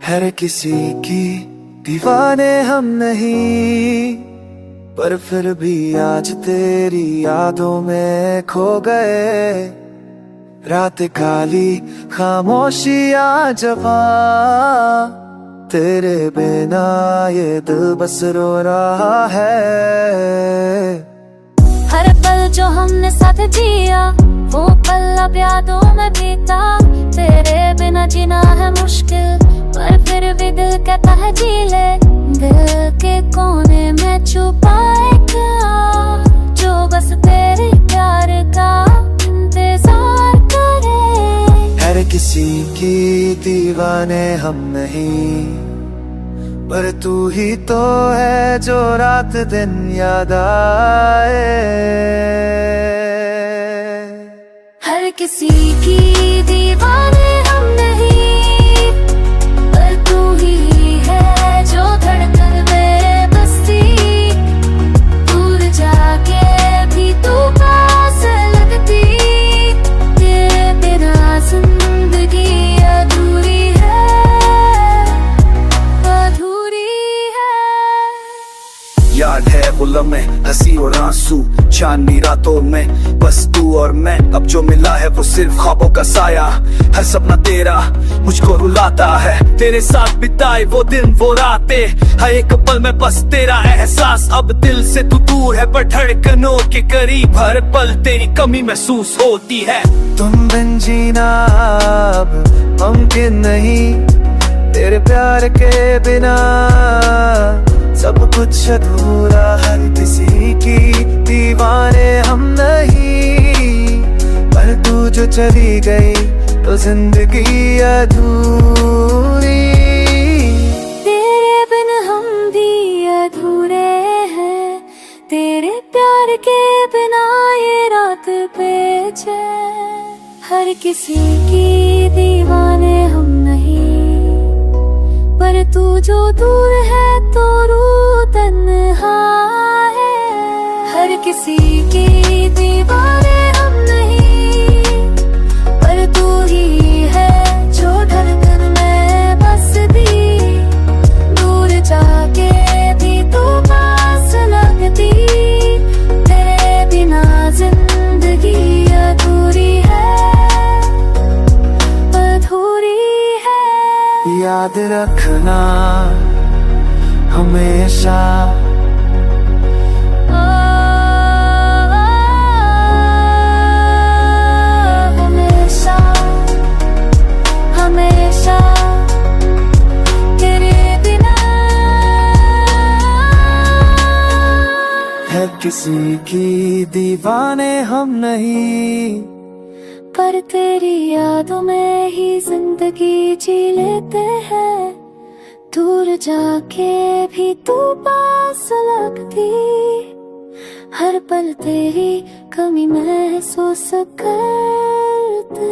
हर किसी की दीवाने हम नहीं, पर फिर भी आज तेरी यादों में खो गए। रात काली खामोशियां जवा, तेरे बिना ये दिल बस रो रहा है। हर पल जो हमने साथ जिया, वो पल अब यादों में बीता। तेरे बिना जीना है मुश्किल, पर फिर भी दिल कहता है जी ले। दिल के कोने में छुपा एक आह, जो बस तेरे प्यार का इंतजार करे। हर किसी की दीवाने हम नहीं, पर तू ही तो है जो रात दिन याद आए। हर किसी की दीवाने हम नहीं, पर तू ही है जो धड़कन में बसती। दूर जाके भी तू पास लगती, तेरे बिना जिंदगी अधूरी है, अधूरी है। याद है वो लम्हे हंसी और आंसू, चांदनी रातों में बस तू और मैं। अब जो मिला है वो सिर्फ ख्वाबों का साया, हर सपना तेरा मुझको रुलाता है। तेरे साथ बिताए वो दिन वो रातें, हर एक पल में बस तेरा एहसास। अब दिल से तू दूर है पर धड़कनों के करीब, हर पल तेरी कमी महसूस होती है। तुम बिन जीना अब मुमकिन नहीं, तेरे प्यार के बिना सब कुछ अधूरा। हर किसी की दीवाने हम नहीं, पर तू जो चली गई तो जिंदगी अधूरी। तेरे बिन हम भी अधूरे हैं, तेरे प्यार के बिना ये रात बेचैन। हर किसी की दीवाने हम नहीं, पर तू जो दूर है तो रूह तन्हा है। हर किसी की दीवाने हम नहीं, पर तू ही है जो धड़कन में बसती। दूर जाके भी तू पास लगती, तेरे बिना जिंदगी अधूरी है, अधूरी है। याद रखना हमेशा, हमेशा हमेशा तेरे बिना। है किसी की दीवाने हम नहीं, पर तेरी यादों में ही जिंदगी जी लेते हैं। दूर जाके भी तू पास लगती, हर पल तेरी कमी महसूस करते।